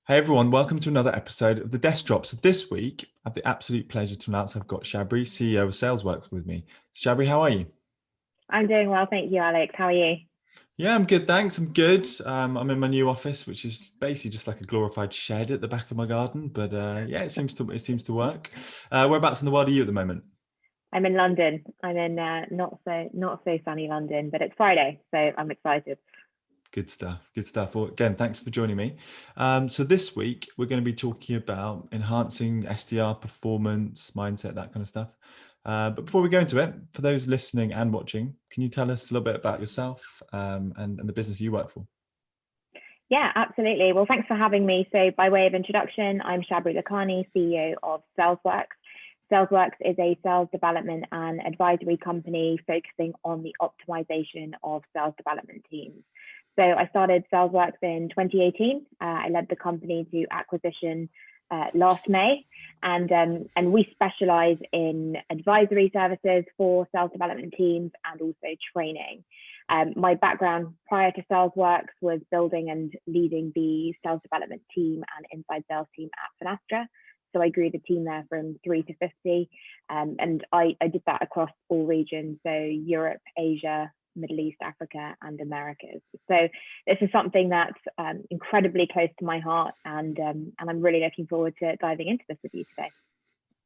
Hey everyone, welcome to another episode of The Desk Drop. So this week, I have the absolute pleasure to announce I've got Shabri, CEO of SalesWorks with me. Shabri, how are you? I'm doing well, thank you, Alex. How are you? Yeah, I'm good, thanks. I'm good. I'm in my new office, which is basically just like a glorified shed at the back of my garden. But yeah, it seems to work. Whereabouts in the world are you at the moment? I'm in London. I'm in not so sunny London, but it's Friday, so I'm excited. Good stuff. Good stuff. Well, again, thanks for joining me. So this week we're going to be talking about enhancing SDR performance, mindset, that kind of stuff. But before we go into it, for those listening and watching, can you tell us a little bit about yourself and the business you work for? Yeah, absolutely. Well, thanks for having me. So, by way of introduction, I'm Shabri Lakhani, CEO of SalesWorks. SalesWorks is a sales development and advisory company focusing on the optimization of sales development teams. So I started SalesWorks in 2018. I led the company to acquisition last May, and we specialize in advisory services for sales development teams and also training. My background prior to SalesWorks was building and leading the sales development team and inside sales team at Finastra. So I grew the team there from 3 to 50, and I did that across all regions, so Europe, Asia, Middle East, Africa, and Americas. So this is something that's incredibly close to my heart, and I'm really looking forward to diving into this with you today.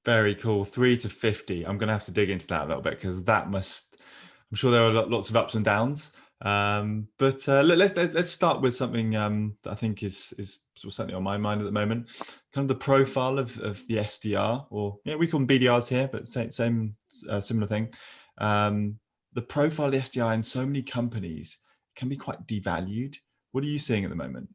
Very cool. 3 to 50. I'm going to have to dig into that a little bit because I'm sure there are lots of ups and downs. But let's start with something that I think is sort of certainly on my mind at the moment. Kind of the profile of the SDR, or yeah, we call them BDRs here, but same similar thing. The profile of the SDR in so many companies can be quite devalued. What are you seeing at the moment?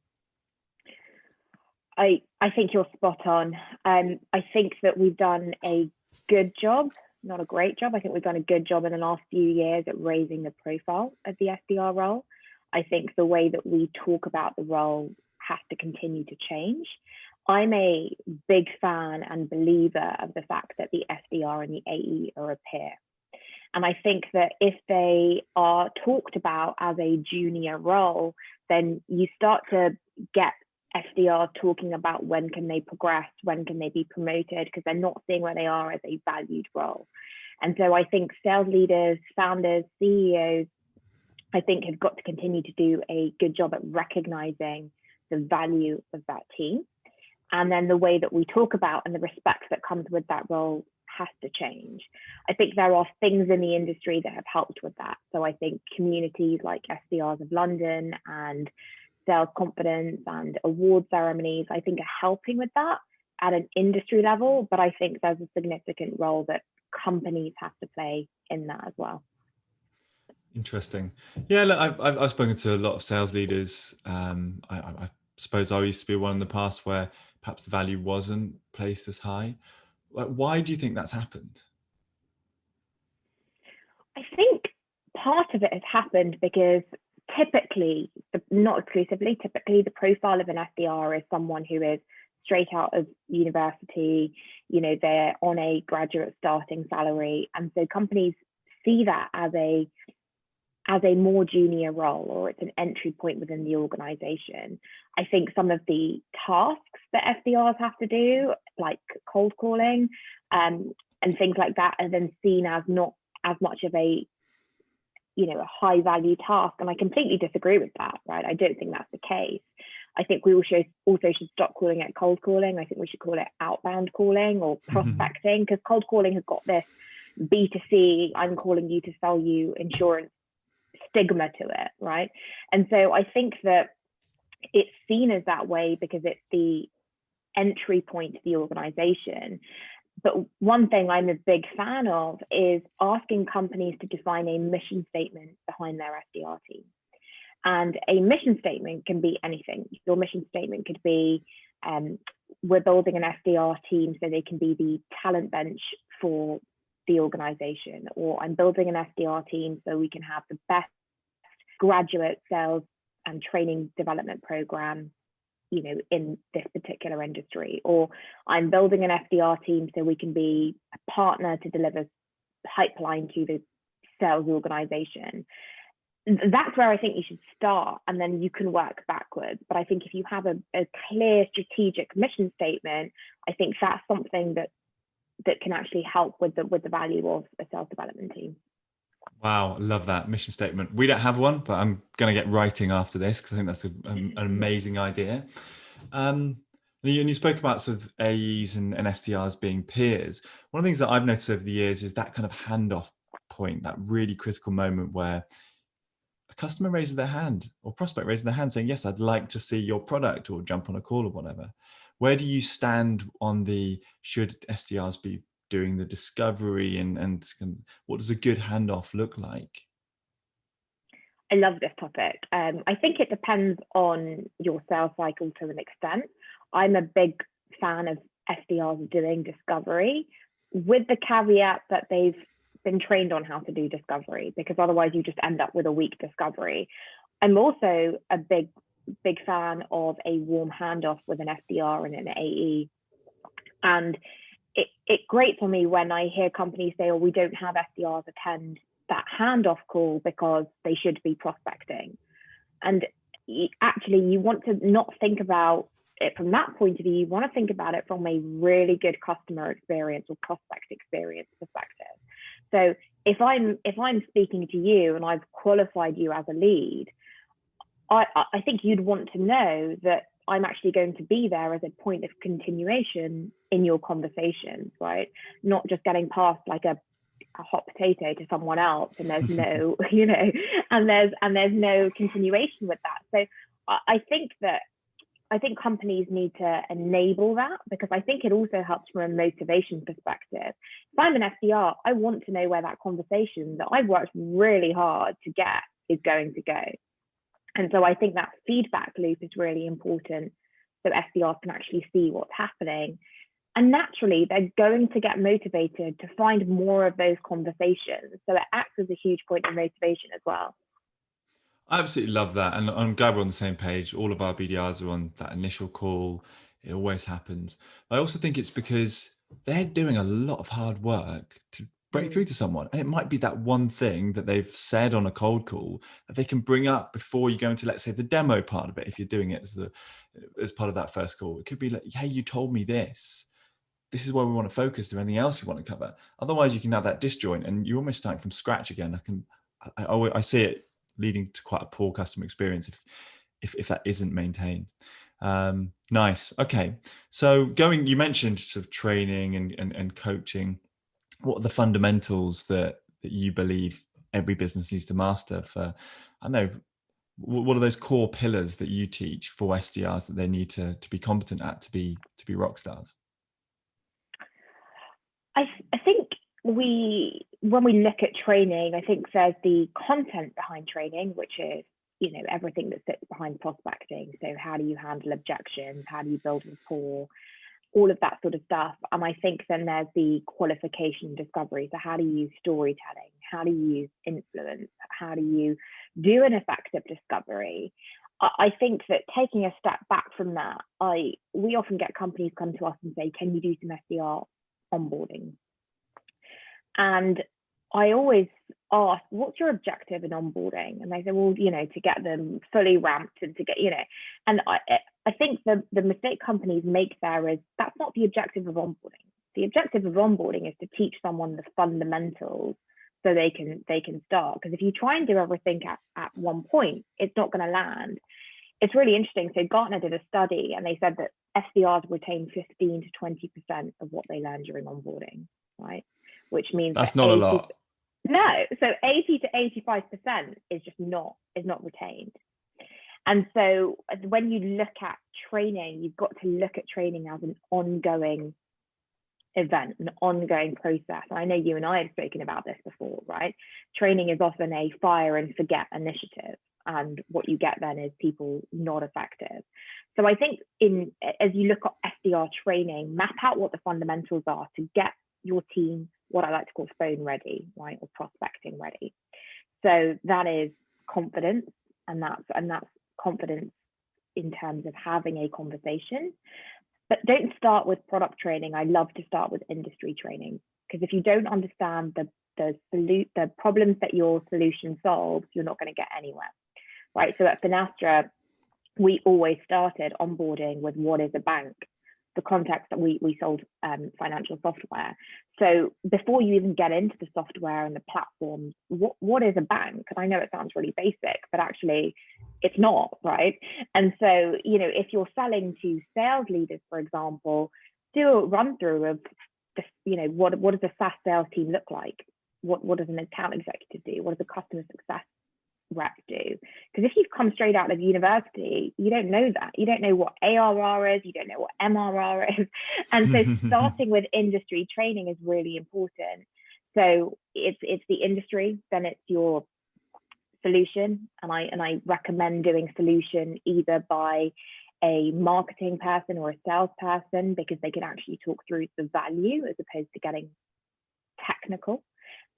I think you're spot on. I think that we've done a good job, not a great job. I think we've done a good job in the last few years at raising the profile of the SDR role. I think the way that we talk about the role has to continue to change. I'm a big fan and believer of the fact that the SDR and the AE are a pair. And I think that if they are talked about as a junior role, then you start to get SDR talking about when can they progress, when can they be promoted, because they're not seeing where they are as a valued role. And so I think sales leaders, founders, CEOs, I think have got to continue to do a good job at recognizing the value of that team. And then the way that we talk about and the respect that comes with that role has to change. I think there are things in the industry that have helped with that. So I think communities like SDRs of London and sales confidence and award ceremonies, I think are helping with that at an industry level, but I think there's a significant role that companies have to play in that as well. Interesting. Yeah, look, I've spoken to a lot of sales leaders. I suppose I used to be one in the past where perhaps the value wasn't placed as high. Like, why do you think that's happened? I think part of it has happened because typically, not exclusively, typically the profile of an SDR is someone who is straight out of university, they're on a graduate starting salary. And so companies see that as a more junior role, or it's an entry point within the organization. I think some of the tasks that SDRs have to do, like cold calling and things like that, are then seen as not as much of a high value task. And I completely disagree with that, right? I don't think that's the case. I think we also should stop calling it cold calling. I think we should call it outbound calling or prospecting, because cold calling has got this B2C, I'm calling you to sell you insurance stigma to it, right? And so I think that it's seen as that way because it's the entry point to the organization. But one thing I'm a big fan of is asking companies to define a mission statement behind their SDR team. And a mission statement can be anything. Your mission statement could be, we're building an SDR team so they can be the talent bench for the organization, or I'm building an SDR team so we can have the best graduate sales and training development program, in this particular industry, or I'm building an SDR team so we can be a partner to deliver pipeline to the sales organization. that's where I think you should start, and then you can work backwards. But I think if you have a clear strategic mission statement, I think that's something that can actually help with the value of a sales development team. Wow, I love that mission statement. We don't have one, but I'm going to get writing after this because I think that's an amazing idea. And you spoke about sort of AEs and SDRs being peers. One of the things that I've noticed over the years is that kind of handoff point, that really critical moment where a customer raises their hand or prospect raises their hand saying, yes, I'd like to see your product or jump on a call or whatever. Where do you stand on the, should SDRs be doing the discovery and what does a good handoff look like? I love this topic. I think it depends on your sales cycle to an extent. I'm a big fan of SDRs doing discovery, with the caveat that they've been trained on how to do discovery, because otherwise you just end up with a weak discovery. I'm also a big fan of a warm handoff with an SDR and an AE. And it's great for me when I hear companies say, oh, we don't have SDRs attend that handoff call because they should be prospecting. And actually, you want to not think about it from that point of view. You want to think about it from a really good customer experience or prospect experience perspective. So if I'm speaking to you and I've qualified you as a lead, I think you'd want to know that I'm actually going to be there as a point of continuation in your conversations, right? Not just getting passed like a hot potato to someone else and there's no, and there's no continuation with that. So I think companies need to enable that, because I think it also helps from a motivation perspective. If I'm an SDR, I want to know where that conversation that I've worked really hard to get is going to go. And so I think that feedback loop is really important, so SDRs can actually see what's happening. And naturally, they're going to get motivated to find more of those conversations. So it acts as a huge point of motivation as well. I absolutely love that. And I'm glad we're on the same page. All of our BDRs are on that initial call. It always happens. I also think it's because they're doing a lot of hard work to break through to someone. And it might be that one thing that they've said on a cold call that they can bring up before you go into, let's say, the demo part of it. If you're doing it as part of that first call, it could be like, hey, you told me this. This is where we want to focus. Is there anything else you want to cover? Otherwise, you can have that disjoint and you're almost starting from scratch again. I see it leading to quite a poor customer experience if that isn't maintained. Nice. Okay. So you mentioned sort of training and coaching. What are the fundamentals that you believe every business needs to master for, I don't know, what are those core pillars that you teach for SDRs that they need to be competent at to be rock stars? I think when we look at training, I think there's the content behind training, which is, everything that sits behind prospecting. So how do you handle objections? How do you build rapport? All of that sort of stuff. And I think then there's the qualification discovery. So how do you use storytelling? How do you use influence? How do you do an effective discovery? I think that taking a step back from that, we often get companies come to us and say, can you do some SDR onboarding? And I always ask, what's your objective in onboarding? And they say, well, to get them fully ramped and to get, and I think the mistake companies make there is that's not the objective of onboarding. The objective of onboarding is to teach someone the fundamentals so they can start. Because if you try and do everything at one point, it's not going to land. It's really interesting. So Gartner did a study and they said that SDRs retain 15 to 20% of what they learn during onboarding, right? Which means that's not a lot. No, so 80 to 85% is just not retained. And so when you look at training, you've got to look at training as an ongoing event, an ongoing process. And I know you and I have spoken about this before, right? Training is often a fire and forget initiative. And what you get then is people not effective. So I think as you look at SDR training, map out what the fundamentals are to get your team what I like to call phone ready, right, or prospecting ready. So that is confidence, and that's confidence in terms of having a conversation. But don't start with product training. I love to start with industry training, Because if you don't understand the problems that your solution solves, you're not going to get anywhere, right? So at Finastra, we always started onboarding with what is a bank, the context that we sold financial software. So before you even get into the software and the platforms, what is a bank? And I know it sounds really basic, but actually it's not, right? And so, if you're selling to sales leaders, for example, do a run through of what does a SaaS sales team look like? What does an account executive do? What does a customer success rep do? Because if you've come straight out of university, you don't know that. You don't know what ARR is, you don't know what MRR is. And so starting with industry training is really important. So it's the industry, then it's your solution. And I recommend doing solution either by a marketing person or a salesperson, because they can actually talk through the value as opposed to getting technical.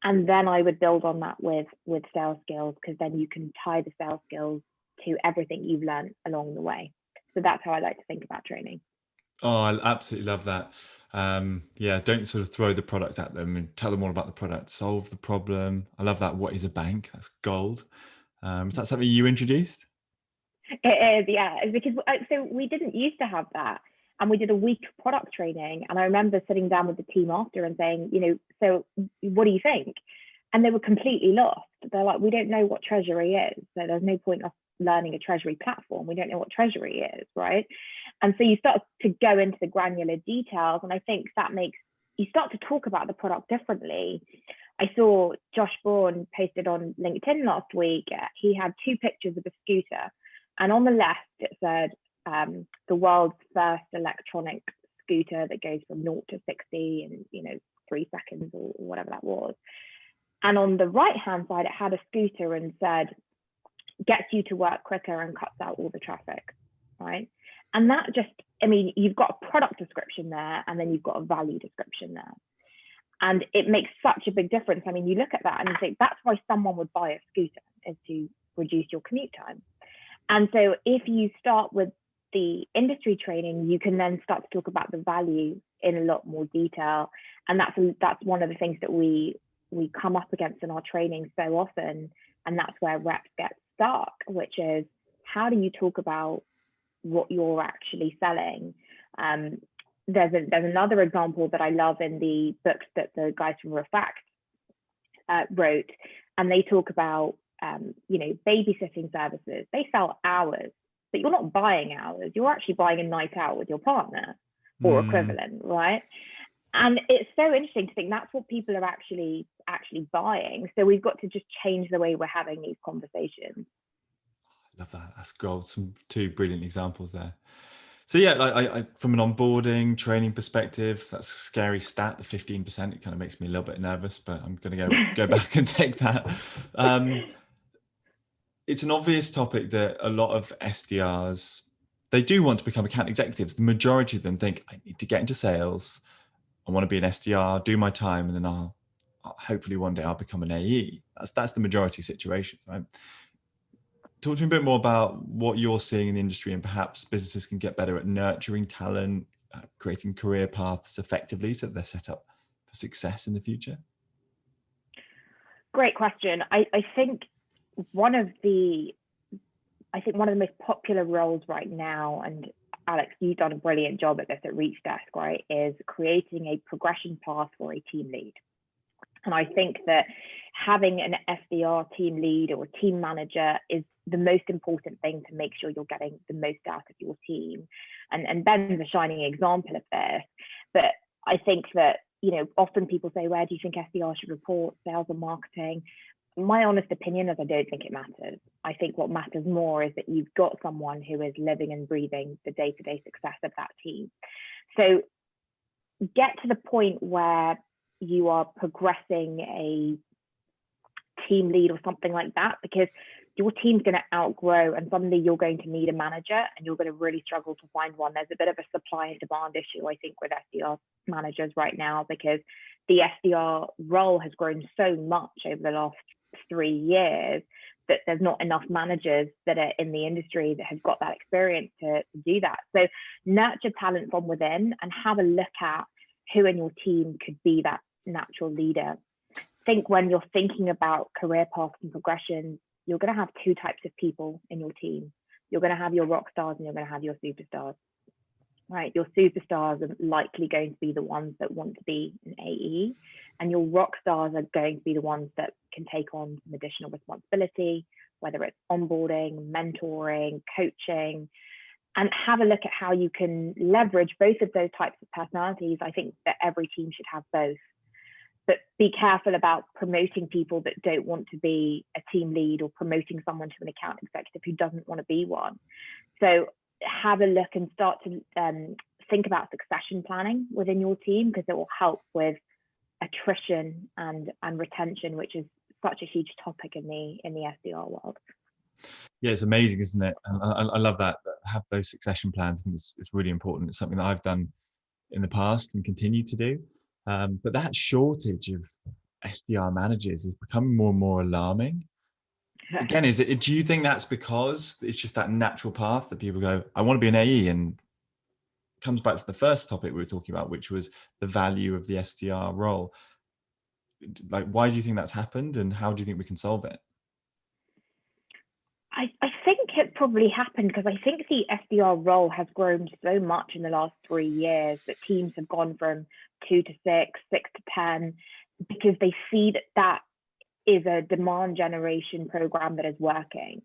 And then I would build on that with sales skills, because then you can tie the sales skills to everything you've learned along the way. So that's how I like to think about training. Oh, I absolutely love that. Yeah, don't sort of throw the product at them and tell them all about the product. Solve the problem. I love that. What is a bank? That's gold. Is that something you introduced? It is, yeah. It's because so we didn't used to have that, and we did a week of product training. And I remember sitting down with the team after and saying, so what do you think? And they were completely lost. They're like, we don't know what treasury is, so there's no point of learning a treasury platform. We don't know what treasury is, right? And so you start to go into the granular details, and I think that makes you start to talk about the product differently. I saw Josh Bourne posted on LinkedIn last week. He had 2 pictures of a scooter, and on the left it said the world's first electronic scooter that goes from 0 to 60 in 3 seconds or whatever that was. And on the right hand side, it had a scooter and said, gets you to work quicker and cuts out all the traffic, right? And that just, you've got a product description there, and then you've got a value description there. And it makes such a big difference. You look at that and you think that's why someone would buy a scooter, is to reduce your commute time. And so if you start with the industry training, you can then start to talk about the value in a lot more detail. And that's one of the things that we come up against in our training so often. And that's where reps get stuck, which is, how do you talk about what you're actually selling? There's another example that I love in the books that the guys from Refact wrote, and they talk about babysitting services. They sell hours, but you're not buying hours. You're actually buying a night out with your partner or equivalent, right? And it's so interesting to think that's what people are actually buying. So we've got to just change the way we're having these conversations. Love that. That's gold. Some 2 brilliant examples there. So yeah, I from an onboarding training perspective, that's a scary stat, the 15%. It kind of makes me a little bit nervous, but I'm going to go back and take that. It's an obvious topic that a lot of SDRs, they do want to become account executives. The majority of them think, I need to get into sales. I want to be an SDR, do my time, and then I'll hopefully one day I'll become an AE. That's the majority situation, right? Talk to me a bit more about what you're seeing in the industry, and perhaps businesses can get better at nurturing talent, creating career paths effectively so that they're set up for success in the future. Great question. I think one of the most popular roles right now, and Alex, you've done a brilliant job at this at Reach Desk, right, is creating a progression path for a team lead. And I think that having an SDR team lead or a team manager is the most important thing to make sure you're getting the most out of your team. And Ben's a shining example of this. But I think that, often people say, where do you think SDR should report, sales or marketing? My honest opinion is I don't think it matters. I think what matters more is that you've got someone who is living and breathing the day-to-day success of that team. So get to the point where you are progressing a team lead or something like that, because your team's going to outgrow, and suddenly you're going to need a manager and you're going to really struggle to find one. There's a bit of a supply and demand issue, I think, with SDR managers right now, because the SDR role has grown so much over the last 3 years that there's not enough managers that are in the industry that have got that experience to do that. So nurture talent from within and have a look at who in your team could be that natural leader. I think when you're thinking about career paths and progression, you're going to have two types of people in your team. You're going to have your rock stars and you're going to have your superstars. Right, your superstars are likely going to be the ones that want to be an AE, and your rock stars are going to be the ones that can take on some additional responsibility, whether it's onboarding, mentoring, coaching, and have a look at how you can leverage both of those types of personalities. I think that every team should have both, but be careful about promoting people that don't want to be a team lead, or promoting someone to an account executive who doesn't want to be one. So have a look and start to think about succession planning within your team, because it will help with attrition and retention, which is such a huge topic in the SDR world. Yeah, it's amazing, isn't it? And I love that. Have those succession plans. I think it's really important. It's something that I've done in the past and continue to do. But that shortage of SDR managers is becoming more and more alarming. Again, do you think that's because it's just that natural path that people go, I want to be an AE, and it comes back to the first topic we were talking about, which was the value of the SDR role. Like, why do you think that's happened, and how do you think we can solve it? I think it probably happened because I think the SDR role has grown so much in the last 3 years that teams have gone from 2 to 6, 6 to 10, because they see that is a demand generation program that is working.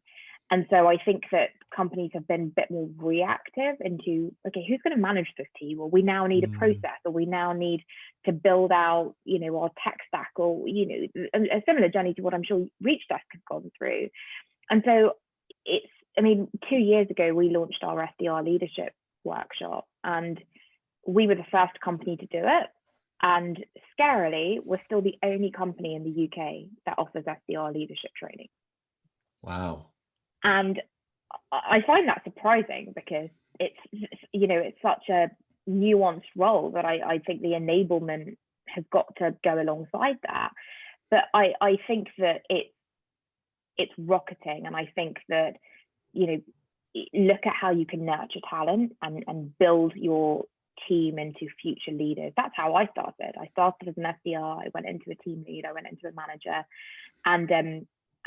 And so I think that companies have been a bit more reactive into, okay, who's going to manage this team? Or we now need a process, or we now need to build out, our tech stack, or, a similar journey to what I'm sure ReachDesk has gone through. And so 2 years ago, we launched our SDR leadership workshop, and we were the first company to do it. And scarily, we're still the only company in the UK that offers SDR leadership training. Wow. And I find that surprising, because it's such a nuanced role that I think the enablement has got to go alongside that. But I think that it's rocketing, and I think that look at how you can nurture talent and build your team into future leaders. That's how I started. I started as an SDR. I went into a team lead. I went into a manager, and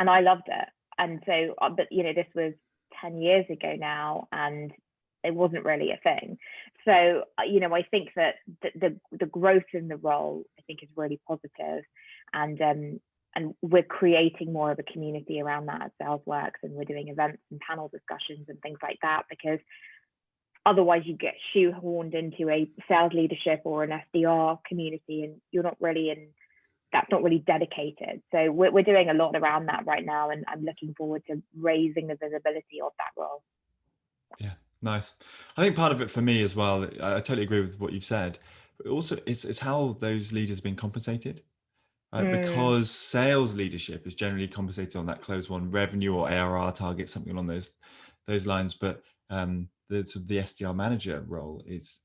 I loved it. And so, but this was 10 years ago now, and it wasn't really a thing. So I think that the growth in the role, I think, is really positive, and we're creating more of a community around that at SalesWorks, and we're doing events and panel discussions and things like that, because otherwise you get shoehorned into a sales leadership or an SDR community, and you're not really that's not really dedicated. So we're doing a lot around that right now, and I'm looking forward to raising the visibility of that role. Yeah, nice. I think part of it for me as well, I totally agree with what you've said, but also it's how those leaders have been compensated. Because sales leadership is generally compensated on that close one revenue or ARR target, something along those lines. But the SDR manager role it's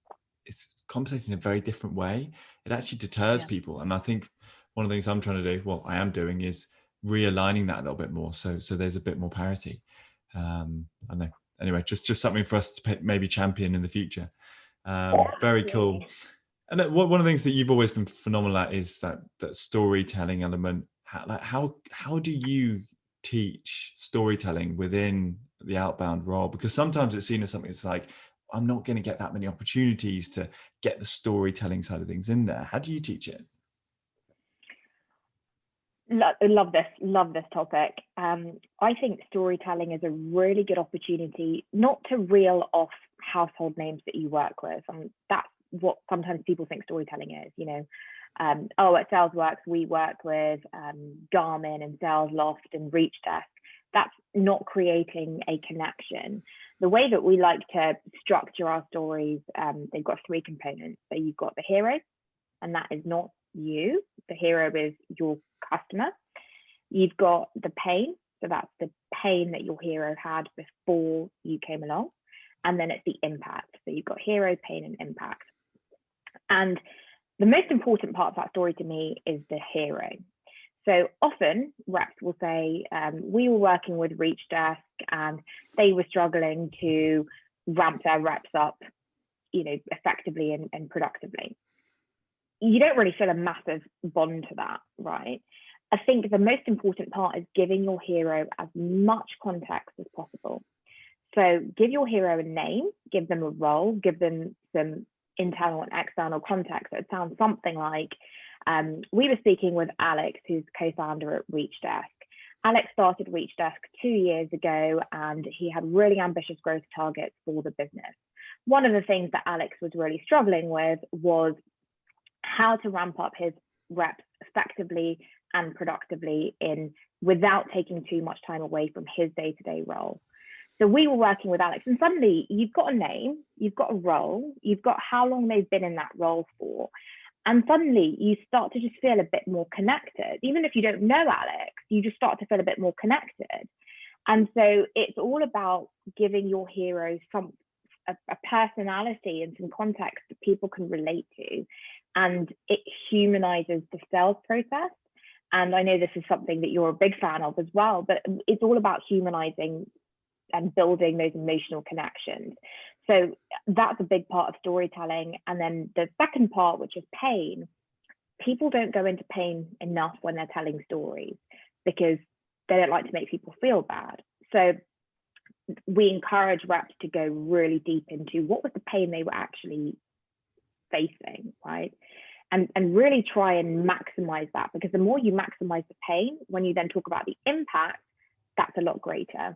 compensated in a very different way. It actually deters people, and I think one of the things I'm trying to do, well, I am doing, is realigning that a little bit more, so there's a bit more parity. I know. Anyway, just something for us to maybe champion in the future. Very cool. And one of the things that you've always been phenomenal at is that storytelling element. How do you teach storytelling within the outbound role? Because sometimes it's seen as something that's like, I'm not going to get that many opportunities to get the storytelling side of things in there. How do you teach it? Love this topic. I think storytelling is a really good opportunity not to reel off household names that you work with. That's what sometimes people think storytelling is. At SalesWorks we work with Garmin and SalesLoft and ReachDesk. That's not creating a connection. The way that we like to structure our stories, they've got 3 components. So you've got the hero, and that is not you. The hero is your customer. You've got the pain, so that's the pain that your hero had before you came along. And then it's the impact. So you've got hero, pain, and impact. And the most important part of that story to me is the hero. So often reps will say, we were working with ReachDesk and they were struggling to ramp their reps up, effectively and productively. you don't really feel a massive bond to that, right? I think the most important part is giving your hero as much context as possible. So give your hero a name, give them a role, give them some internal and external context. So it sounds something like, we were speaking with Alex, who's co-founder at ReachDesk. Alex started ReachDesk 2 years ago, and he had really ambitious growth targets for the business. One of the things that Alex was really struggling with was how to ramp up his reps effectively and productively without taking too much time away from his day-to-day role. So we were working with Alex, and suddenly you've got a name, you've got a role, you've got how long they've been in that role for, and suddenly you start to just feel a bit more connected. Even if you don't know Alex, you just start to feel a bit more connected. And so it's all about giving your heroes a personality and some context that people can relate to, and it humanizes the sales process. And I know this is something that you're a big fan of as well, but it's all about humanizing and building those emotional connections. So that's a big part of storytelling. And then the second part, which is pain, people don't go into pain enough when they're telling stories because they don't like to make people feel bad. So we encourage reps to go really deep into what was the pain they were actually facing, right? And really try and maximize that, because the more you maximize the pain, when you then talk about the impact, that's a lot greater.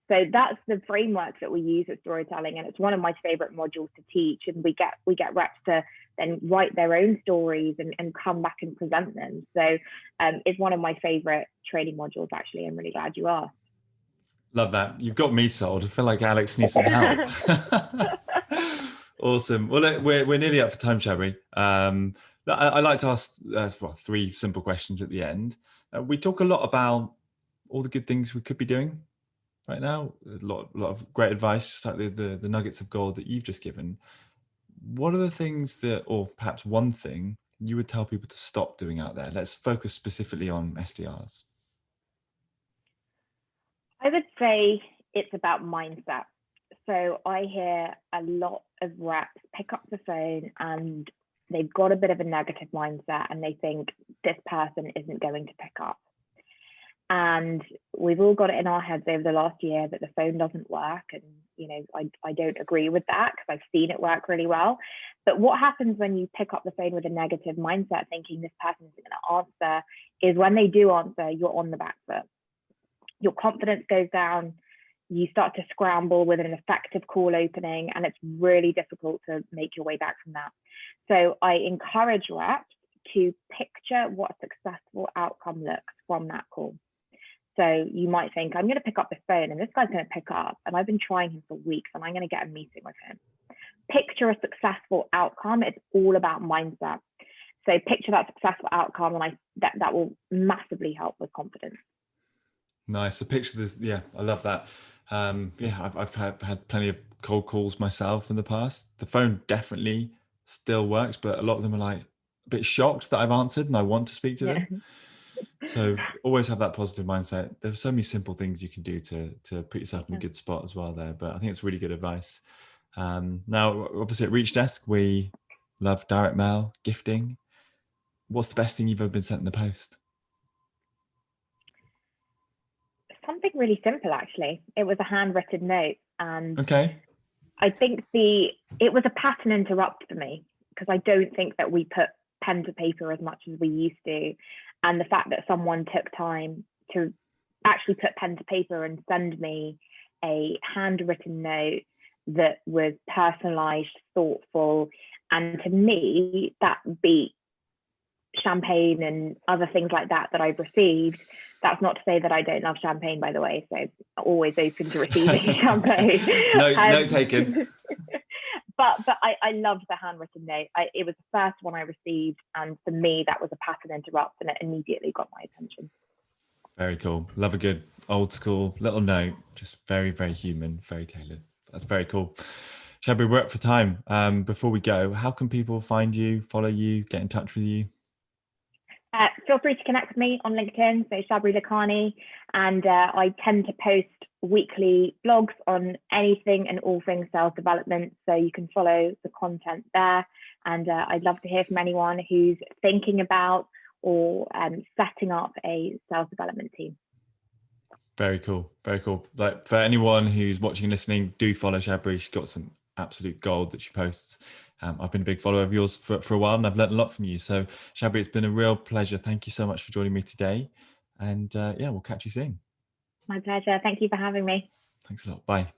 So that's the framework that we use at storytelling, and it's one of my favorite modules to teach. And we get reps to then write their own stories and come back and present them. So it's one of my favorite training modules, actually. I'm really glad you asked. Love that. You've got me sold. I feel like Alex needs some help. Awesome. Well, look, we're nearly up for time, Shabri. I like to ask 3 simple questions at the end. We talk a lot about all the good things we could be doing right now. A lot of great advice, just like the nuggets of gold that you've just given. What are the things that, or perhaps one thing, you would tell people to stop doing out there? Let's focus specifically on SDRs. I would say it's about mindset. So I hear a lot of reps pick up the phone and they've got a bit of a negative mindset and they think this person isn't going to pick up. And we've all got it in our heads over the last year that the phone doesn't work. And, I don't agree with that because I've seen it work really well. But what happens when you pick up the phone with a negative mindset, thinking this person isn't going to answer, is when they do answer, you're on the back foot. Your confidence goes down. You start to scramble with an effective call opening, and it's really difficult to make your way back from that. So I encourage reps to picture what a successful outcome looks from that call. So you might think, I'm going to pick up the phone and this guy's going to pick up, and I've been trying him for weeks and I'm going to get a meeting with him. Picture a successful outcome. It's all about mindset. So picture that successful outcome, and that will massively help with confidence. Nice. So picture this. Yeah, I love that. I've had plenty of cold calls myself in the past. The phone definitely still works, but a lot of them are like a bit shocked that I've answered and I want to speak to them. So always have that positive mindset. There's so many simple things you can do to put yourself in a good spot as well there. But I think it's really good advice. Now, obviously at ReachDesk, we love direct mail, gifting. What's the best thing you've ever been sent in the post? Something really simple, actually. It was a handwritten note, and okay. I think it was a pattern interrupt for me, because I don't think that we put pen to paper as much as we used to. And the fact that someone took time to actually put pen to paper and send me a handwritten note that was personalized, thoughtful, and to me, that beat champagne and other things like that I've received. That's not to say that I don't love champagne, by the way. So always open to receiving champagne. No taken. But I loved the handwritten note. It was the first one I received, and for me, that was a pattern interrupt, and it immediately got my attention. Very cool. Love a good old school little note. Just very, very human, very tailored. That's very cool. Shabri, we're up for time. Before we go, how can people find you, follow you, get in touch with you? Feel free to connect with me on LinkedIn, so Shabri Lakhani, and I tend to post weekly blogs on anything and all things sales development, so you can follow the content there. And I'd love to hear from anyone who's thinking about or setting up a sales development team. Very cool. Very cool. Like, for anyone who's watching and listening, do follow Shabri. She's got some absolute gold that she posts. I've been a big follower of yours for a while, and I've learned a lot from you. So Shabri, it's been a real pleasure. Thank you so much for joining me today. And yeah, we'll catch you soon. My pleasure. Thank you for having me. Thanks a lot. Bye.